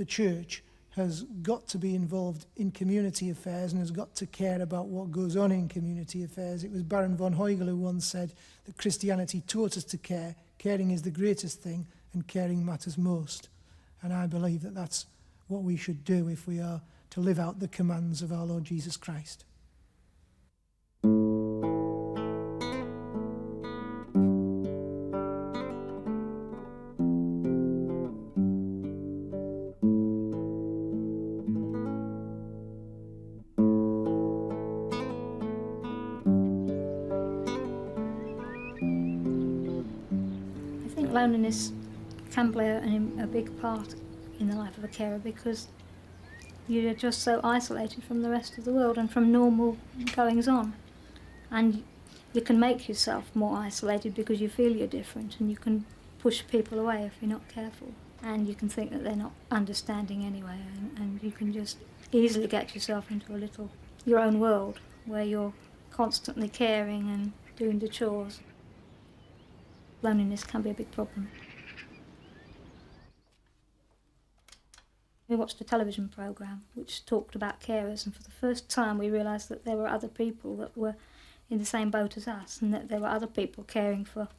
church has got to be involved in community affairs and has got to care about what goes on in community affairs. It was Baron von Heugel who once said that Christianity taught us to care. Caring is the greatest thing, and caring matters most. And I believe that that's what we should do if we are to live out the commands of our Lord Jesus Christ. Loneliness can play a big part in the life of a carer because you're just so isolated from the rest of the world and from normal goings on, and you can make yourself more isolated because you feel you're different, and you can push people away if you're not careful, and you can think that they're not understanding anyway, and you can just easily get yourself into your own world where you're constantly caring and doing the chores. Loneliness can be a big problem. We watched a television programme which talked about carers, and for the first time we realised that there were other people that were in the same boat as us, and that there were other people caring for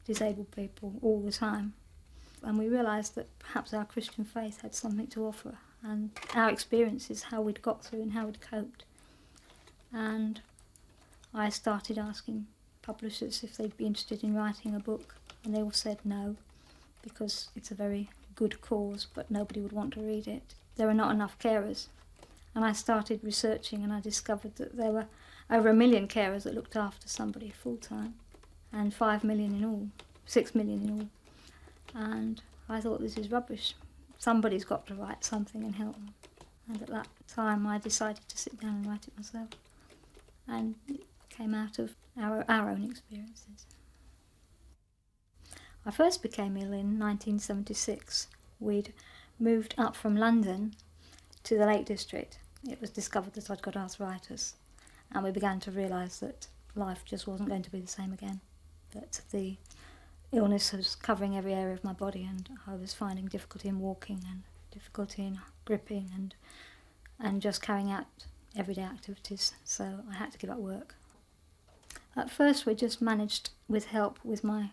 disabled people all the time. And we realised that perhaps our Christian faith had something to offer, and our experiences, how we'd got through and how we'd coped. And I started asking publishers if they'd be interested in writing a book, and they all said no, because it's a very good cause, but nobody would want to read it. There are not enough carers. And I started researching, and I discovered that there were over 1 million carers that looked after somebody full-time, and 5 million in all, 6 million in all. And I thought, this is rubbish. Somebody's got to write something and help them. And at that time I decided to sit down and write it myself. And it came out of our own experiences. I first became ill in 1976. We'd moved up from London to the Lake District. It was discovered that I'd got arthritis, and we began to realise that life just wasn't going to be the same again, that the illness was covering every area of my body, and I was finding difficulty in walking and difficulty in gripping and just carrying out everyday activities, so I had to give up work. At first we just managed with help with my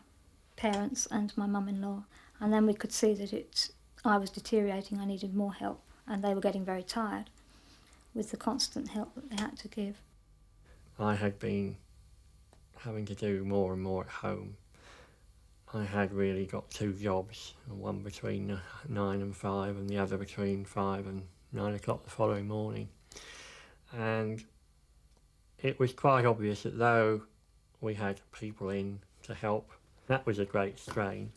parents and my mum-in-law, and then we could see that I was deteriorating, I needed more help, and they were getting very tired with the constant help that they had to give. I had been having to do more and more at home. I had really got 2 jobs, one between 9 and 5 and the other between 5 and 9 o'clock the following morning. And it was quite obvious that though we had people in to help, that was a great strain.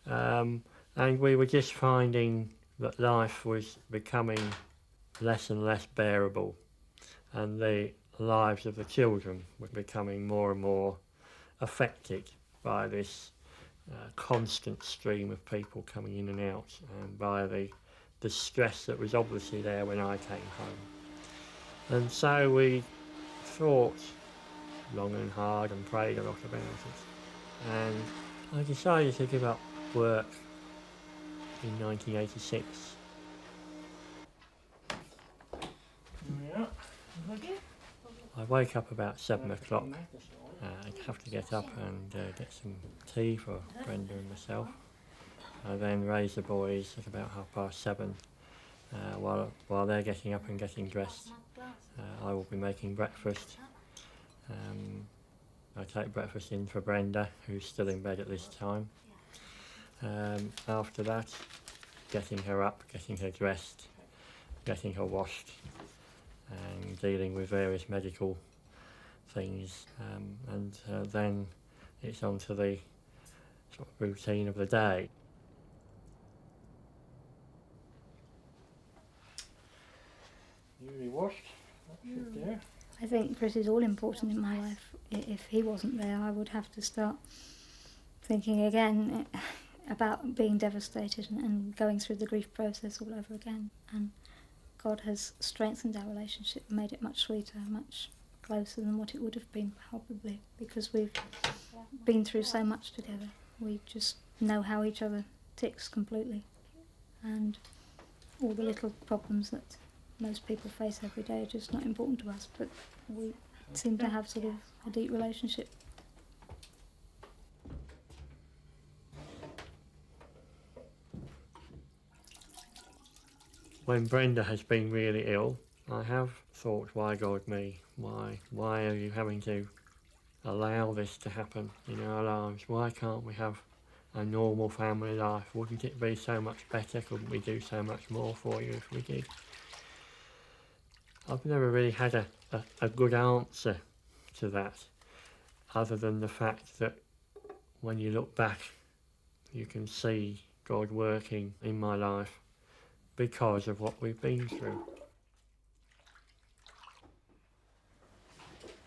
And we were just finding that life was becoming less and less bearable, and the lives of the children were becoming more and more affected by this constant stream of people coming in and out, and by the stress that was obviously there when I came home. And so we thought long and hard and prayed a lot about it, and I decided to give up work in 1986. I wake up about 7 o'clock. I'd have to get up and get some tea for Brenda and myself. I then raise the boys at about 7:30. While they're getting up and getting dressed, I will be making breakfast. I take breakfast in for Brenda, who's still in bed at this time. After that, getting her up, getting her dressed, getting her washed, and dealing with various medical things, and then it's on to the sort of routine of the day. Newly washed, that's it there. I think Chris is all important in my life. If he wasn't there, I would have to start thinking again about being devastated and going through the grief process all over again. And God has strengthened our relationship, made it much sweeter, much closer than what it would have been probably, because we've been through so much together. We just know how each other ticks completely. And all the little problems that most people face every day are just not important to us, but we seem to have sort of a deep relationship. When Brenda has been really ill, I have thought, why God me? Why are you having to allow this to happen in our lives? Why can't we have a normal family life? Wouldn't it be so much better? Couldn't we do so much more for you if we did? I've never really had a good answer to that, other than the fact that when you look back, you can see God working in my life because of what we've been through.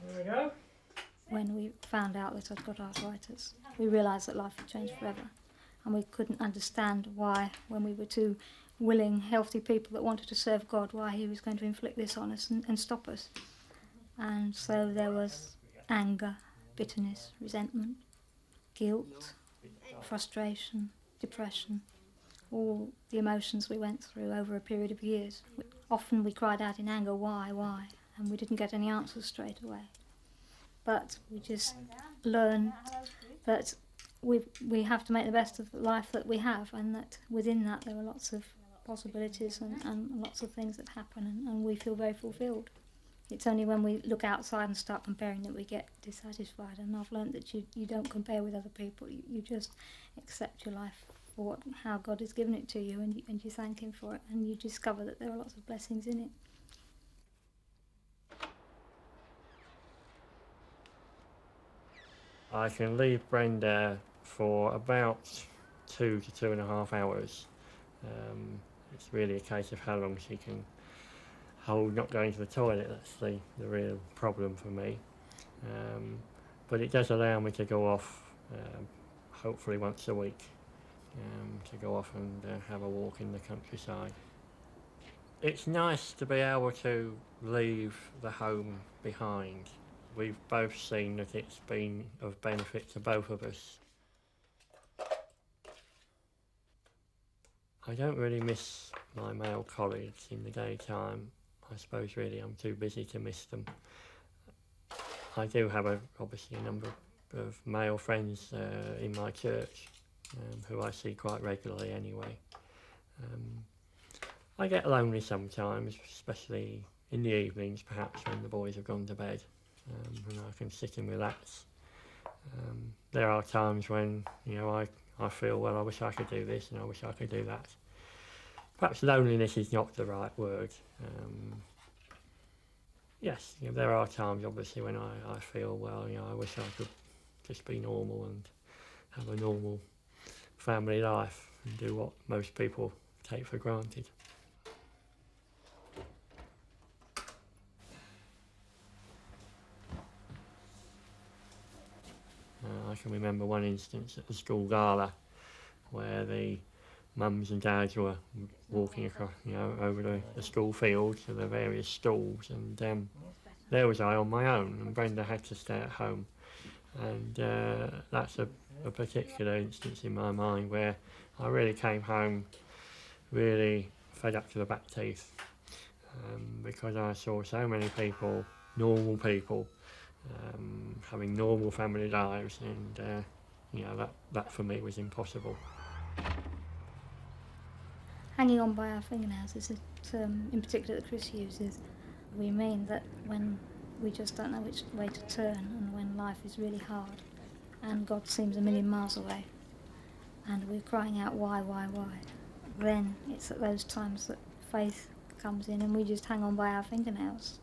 There we go. When we found out that I'd got arthritis, we realised that life had changed forever, and we couldn't understand why, when we were two willing, healthy people that wanted to serve God, why he was going to inflict this on us and stop us. And so there was anger, bitterness, resentment, guilt, frustration, depression, all the emotions we went through over a period of years. Often we cried out in anger, why? And we didn't get any answers straight away. But we just learned that we have to make the best of the life that we have, and that within that there are lots of possibilities and lots of things that happen, and we feel very fulfilled. It's only when we look outside and start comparing that we get dissatisfied, and I've learned that you don't compare with other people. You just accept your life for how God has given it to you, and you thank him for it, and you discover that there are lots of blessings in it. I can leave Brenda for about 2 to 2.5 hours. It's really a case of how long she can hold not going to the toilet. That's the real problem for me. But it does allow me to go off, hopefully once a week, to go off and have a walk in the countryside. It's nice to be able to leave the home behind. We've both seen that it's been of benefit to both of us. I don't really miss my male colleagues in the daytime. I suppose really I'm too busy to miss them. I do have obviously a number of male friends in my church who I see quite regularly anyway. I get lonely sometimes, especially in the evenings perhaps when the boys have gone to bed, and I can sit and relax. There are times when I feel, well, I wish I could do this and I wish I could do that. Perhaps loneliness is not the right word. Yes, there are times obviously when I feel, well, I wish I could just be normal and have a normal family life and do what most people take for granted. I can remember one instance at the school gala where the mums and dads were walking across, over the school field to the various stalls, and there was I on my own, and Brenda had to stay at home. And that's a particular instance in my mind where I really came home really fed up to the back teeth, because I saw so many people, normal people, having normal family lives, and that for me was impossible. Hanging on by our fingernails is a term in particular that Chris uses. We mean that when we just don't know which way to turn, and when life is really hard and God seems a million miles away and we're crying out why, then it's at those times that faith comes in and we just hang on by our fingernails.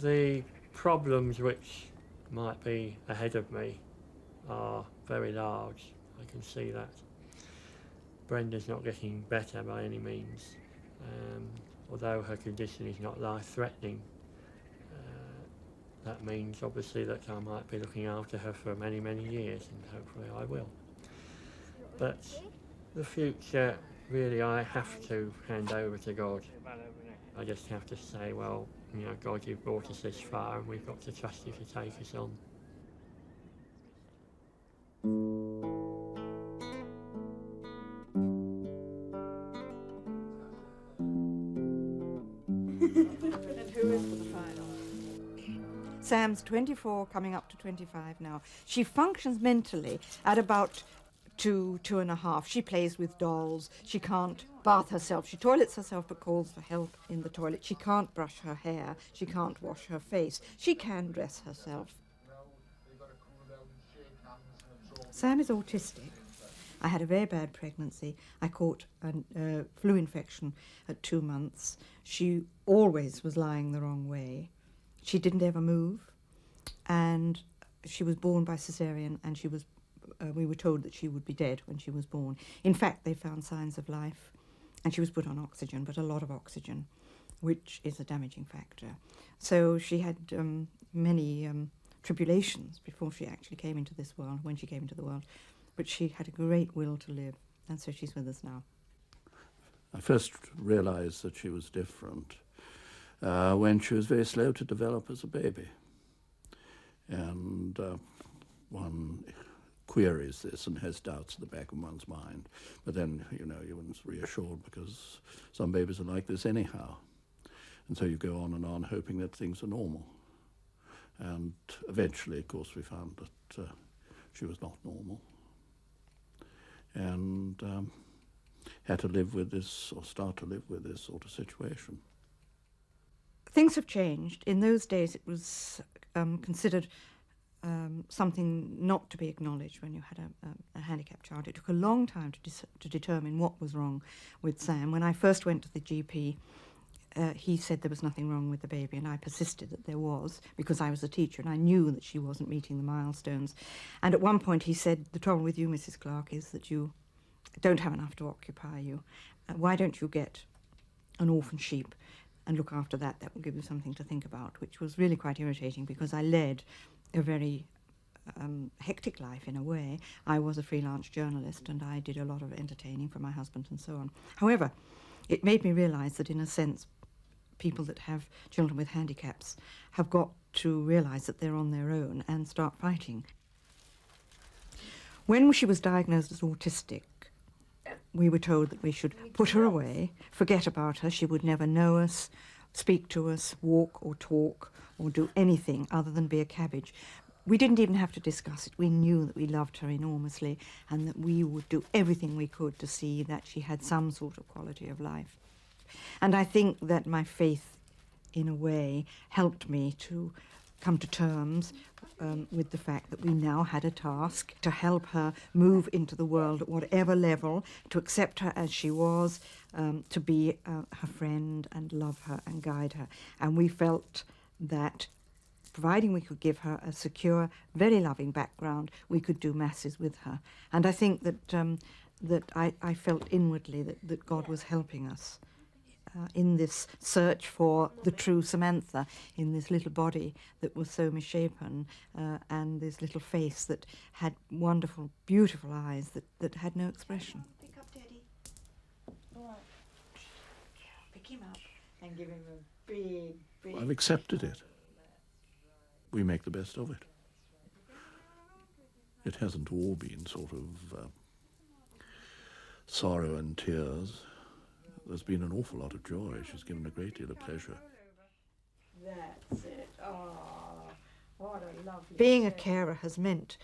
The problems which might be ahead of me are very large. I can see that. Brenda's not getting better by any means, although her condition is not life-threatening. That means obviously that I might be looking after her for many, many years, and hopefully I will. But the future, really, I have to hand over to God. I just have to say, well, God, you've brought us this far, and we've got to trust you to take us on. And who is for the final? Sam's 24, coming up to 25 now. She functions mentally at about 2.5. She plays with dolls. She can't bath herself. She toilets herself but calls for help in the toilet. She can't brush her hair. She can't wash her face. She can dress herself. Sam is autistic. I had a very bad pregnancy. I caught a flu infection at 2 months. She always was lying the wrong way. She didn't ever move, and she was born by cesarean, and we were told that she would be dead when she was born. In fact, they found signs of life, and she was put on oxygen, but a lot of oxygen, which is a damaging factor. So she had many tribulations before she actually came into this world, when she came into the world, but she had a great will to live, and so she's with us now. I first realised that she was different when she was very slow to develop as a baby. And one queries this and has doubts at the back of one's mind. But then, you know, one's reassured because some babies are like this anyhow. And so you go on and on hoping that things are normal. And eventually, of course, we found that she was not normal. And had to live with this, or start to live with this sort of situation. Things have changed. In those days, it was considered something not to be acknowledged when you had a handicapped child. It took a long time to determine what was wrong with Sam. When I first went to the GP, he said there was nothing wrong with the baby, and I persisted that there was, because I was a teacher and I knew that she wasn't meeting the milestones. And at one point he said, "The trouble with you, Mrs. Clark, is that you don't have enough to occupy you. Why don't you get an orphan sheep and look after that? That will give you something to think about," which was really quite irritating because I led a very hectic life in a way. I was a freelance journalist and I did a lot of entertaining for my husband and so on. However, it made me realise that in a sense people that have children with handicaps have got to realise that they're on their own and start fighting. When she was diagnosed as autistic, we were told that we should put her away, forget about her. She would never know us, speak to us, walk or talk or do anything other than be a cabbage. We didn't even have to discuss it. We knew that we loved her enormously and that we would do everything we could to see that she had some sort of quality of life. And I think that my faith, in a way, helped me to come to terms with the fact that we now had a task to help her move into the world at whatever level, to accept her as she was, to be her friend and love her and guide her. And we felt that providing we could give her a secure, very loving background, we could do masses with her. And I think that I felt inwardly that God was helping us in this search for the true Samantha, in this little body that was so misshapen, and this little face that had wonderful, beautiful eyes that had no expression. Pick up Daddy. All right. Pick him up and give him a big... I've accepted it. We make the best of it. It hasn't all been sort of sorrow and tears. There's been an awful lot of joy. She's given a great deal of pleasure. That's it. Oh, what a lovely... Being a carer has meant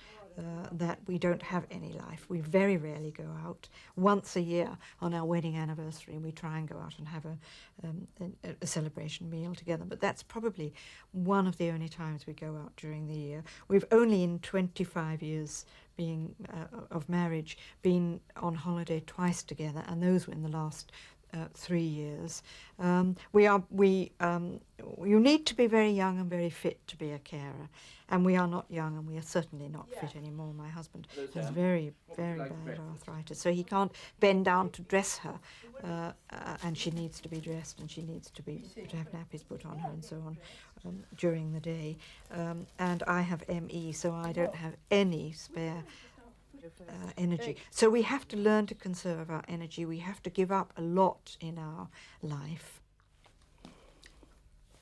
that we don't have any life. We very rarely go out. Once a year on our wedding anniversary, we try and go out and have a celebration meal together. But that's probably one of the only times we go out during the year. We've only in 25 years of marriage been on holiday twice together, and those were in the last 3 years. You need to be very young and very fit to be a carer, and we are not young and we are certainly not fit anymore. My husband has very, very bad arthritis, so he can't bend down to dress her, and she needs to be dressed and she needs to have nappies put on her and so on during the day. And I have ME, so I don't have any spare energy. So we have to learn to conserve our energy. We have to give up a lot in our life.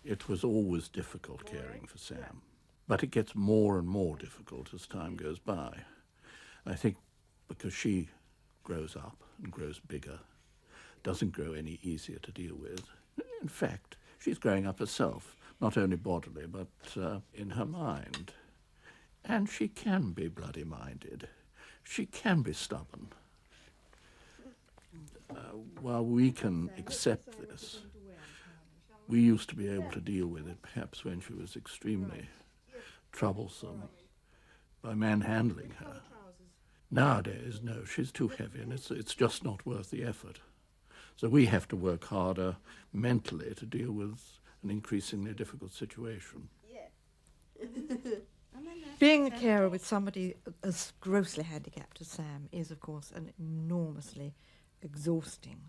It was always difficult caring for Sam, but it gets more and more difficult as time goes by. I think because she grows up and grows bigger, doesn't grow any easier to deal with. In fact, She's growing up herself, not only bodily, but in her mind. And she can be bloody-minded. She can be stubborn. While we can accept this, we used to be able to deal with it, perhaps when she was extremely troublesome, by manhandling her. Nowadays, no, she's too heavy, and it's just not worth the effort. So we have to work harder mentally to deal with an increasingly difficult situation. Being a carer with somebody as grossly handicapped as Sam is, of course, an enormously exhausting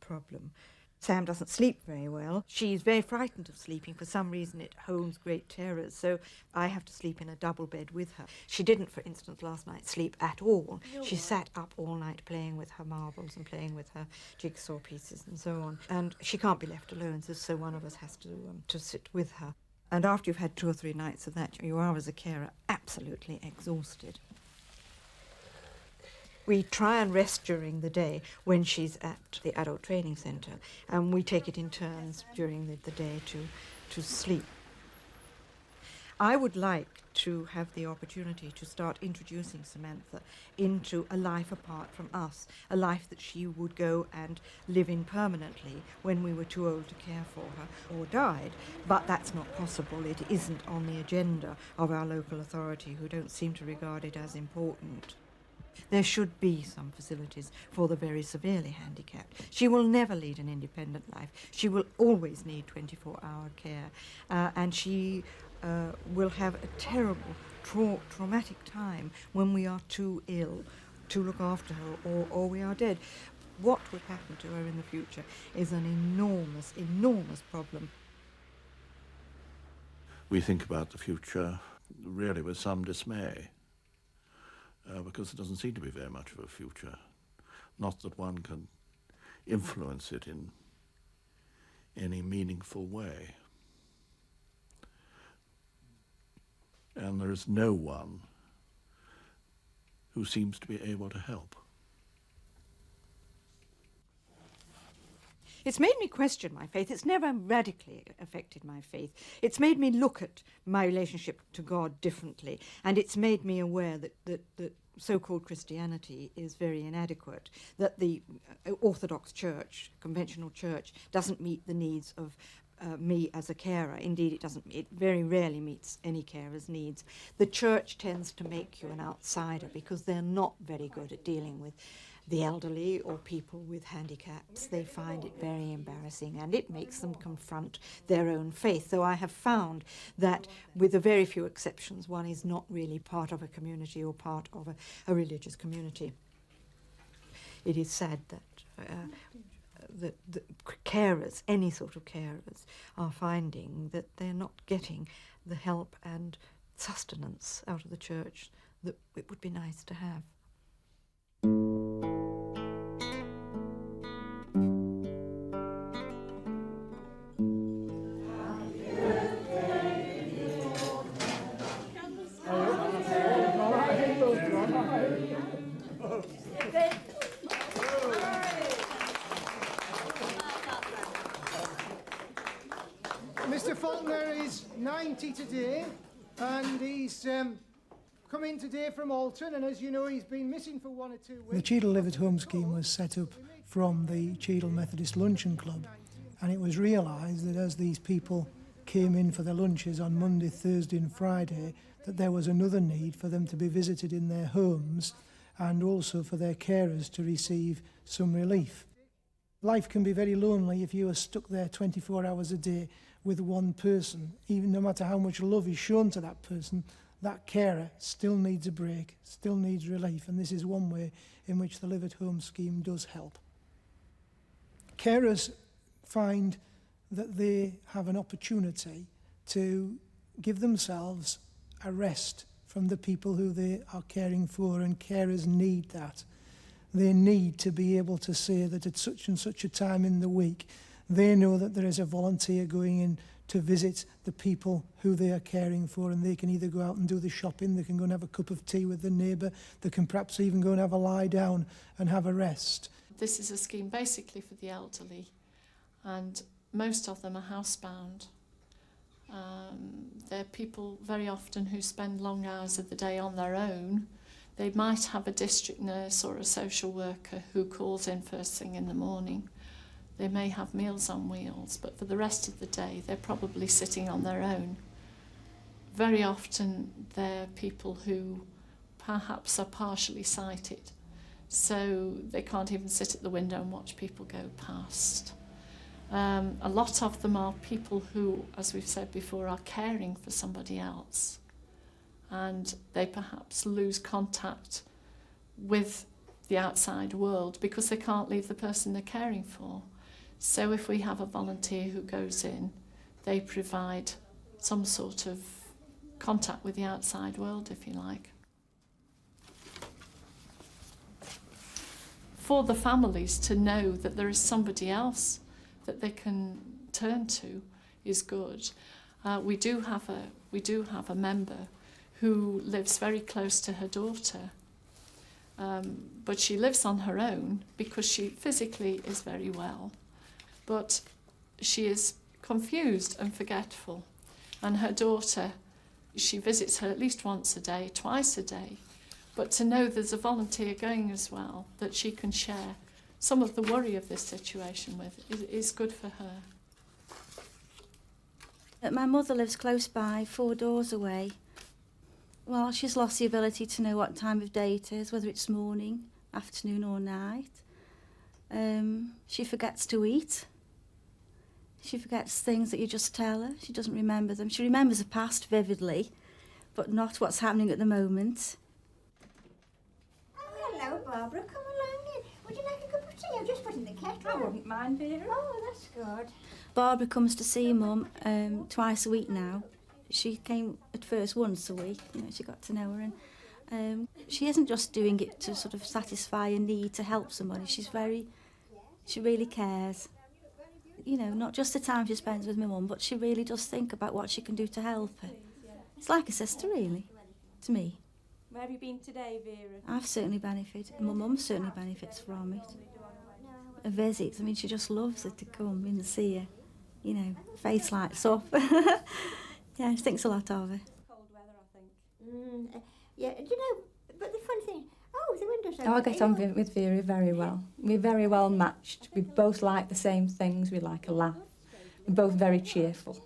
problem. Sam doesn't sleep very well. She's very frightened of sleeping. For some reason, it holds great terrors, so I have to sleep in a double bed with her. She didn't, for instance, last night sleep at all. She sat up all night playing with her marbles and playing with her jigsaw pieces and so on. And she can't be left alone, so one of us has to sit with her. And after you've had 2 or 3 nights of that, you are, as a carer, absolutely exhausted. We try and rest during the day when she's at the adult training centre, and we take it in turns during the day to sleep. I would like to have the opportunity to start introducing Samantha into a life apart from us, a life that she would go and live in permanently when we were too old to care for her or died. But that's not possible. It isn't on the agenda of our local authority, who don't seem to regard it as important. There should be some facilities for the very severely handicapped. She will never lead an independent life. She will always need 24-hour care, and she will have a terrible, traumatic time when we are too ill to look after her, or we are dead. What would happen to her in the future is an enormous, enormous problem. We think about the future really with some dismay. Because there doesn't seem to be very much of a future. Not that one can influence it in any meaningful way. And there is no one who seems to be able to help. It's made me question my faith. It's never radically affected my faith. It's made me look at my relationship to God differently, and it's made me aware that so-called Christianity is very inadequate, that the Orthodox Church, conventional church, doesn't meet the needs of me as a carer. Indeed, it very rarely meets any carer's needs. The church tends to make you an outsider because they're not very good at dealing with the elderly or people with handicaps. They find it very embarrassing, and it makes them confront their own faith. So I have found that, with a very few exceptions, one is not really part of a community or part of a religious community. It is sad that the carers, any sort of carers, are finding that they're not getting the help and sustenance out of the church that it would be nice to have. Mr. Faulkner is 90 today, and he's come in today from Alton, and as you know, he's been missing for 1 or 2 weeks. The Cheadle Live at Home scheme was set up from the Cheadle Methodist Luncheon Club, and it was realised that as these people came in for their lunches on Monday, Thursday and Friday, that there was another need for them to be visited in their homes and also for their carers to receive some relief. Life can be very lonely if you are stuck there 24 hours a day with one person. Even no matter how much love is shown to that person, that carer still needs a break, still needs relief, and this is one way in which the Live at Home scheme does help. Carers find that they have an opportunity to give themselves a rest from the people who they are caring for, and carers need that. They need to be able to say that at such and such a time in the week, they know that there is a volunteer going in to visit the people who they are caring for, and they can either go out and do the shopping, they can go and have a cup of tea with the neighbour, they can perhaps even go and have a lie down and have a rest. This is a scheme basically for the elderly, and most of them are housebound. They're people very often who spend long hours of the day on their own. They might have a district nurse or a social worker who calls in first thing in the morning. They may have meals on wheels, but for the rest of the day they're probably sitting on their own. Very often they're people who perhaps are partially sighted, so they can't even sit at the window and watch people go past. A lot of them are people who, as we've said before, are caring for somebody else, and they perhaps lose contact with the outside world because they can't leave the person they're caring for. So if we have a volunteer who goes in, they provide some sort of contact with the outside world, if you like. For the families to know that there is somebody else that they can turn to is good. We do have a member who lives very close to her daughter, but she lives on her own because she physically is very well, but she is confused and forgetful, and her daughter, she visits her at least once a day, twice a day, but to know there's a volunteer going as well that she can share some of the worry of this situation with is good for her. My mother lives close by, 4 doors away. Well, she's lost the ability to know what time of day it is, whether it's morning, afternoon or night. She forgets to eat. She forgets things that you just tell her. She doesn't remember them. She remembers the past vividly, but not what's happening at the moment. Oh, hello, Barbara. Come along in. Would you like a cup of tea? I've just put in the kettle. I wouldn't mind, Vera. Oh, that's good. Barbara comes to see Mum twice a week now. She came at first once a week, you know, she got to know her, and she isn't just doing it to sort of satisfy a need to help somebody. She really cares. You know, not just the time she spends with my mum, but she really does think about what she can do to help her. It's like a sister, really, to me. Where have you been today, Vera? I've certainly benefited, and my mum certainly benefits from it. A visit, I mean, she just loves it to come in and see her. You know, face lights up. Yeah, she thinks a lot of her. Cold weather, I think. Yeah, do you know, but the funny thing, the window's open. Oh, I get on with Vera very well. We're very well matched. We both like the same things. We like a laugh. We're both very cheerful.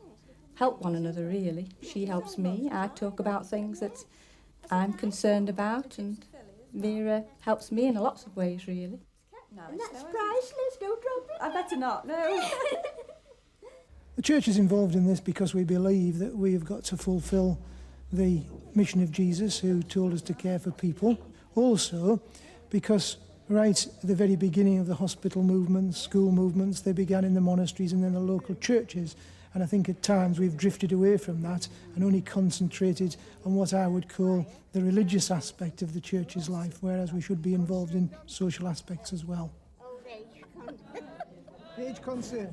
Help one another, really. She helps me. I talk about things that I'm concerned about, and Vera helps me in lots of ways, really. And that's priceless, don't drop it. I better not, no. The church is involved in this because we believe that we have got to fulfil the mission of Jesus, who told us to care for people. Also, because right at the very beginning of the hospital movements, school movements, they began in the monasteries and then the local churches. And I think at times we've drifted away from that and only concentrated on what I would call the religious aspect of the church's life, whereas we should be involved in social aspects as well. Age concern.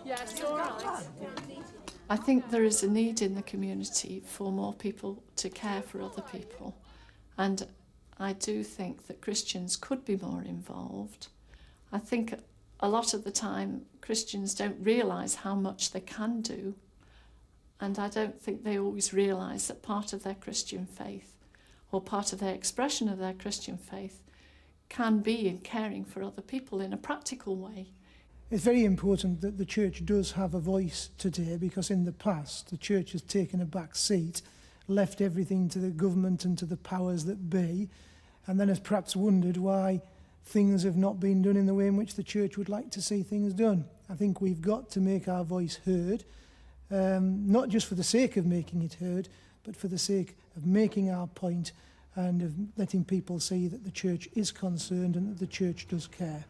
Yes, all right. I think there is a need in the community for more people to care for other people, and I do think that Christians could be more involved. I think a lot of the time Christians don't realise how much they can do, and I don't think they always realise that part of their Christian faith, or part of their expression of their Christian faith, can be in caring for other people in a practical way. It's very important that the church does have a voice today, because in the past the church has taken a back seat, left everything to the government and to the powers that be, and then has perhaps wondered why things have not been done in the way in which the church would like to see things done. I think we've got to make our voice heard, not just for the sake of making it heard, but for the sake of making our point and of letting people see that the church is concerned and that the church does care.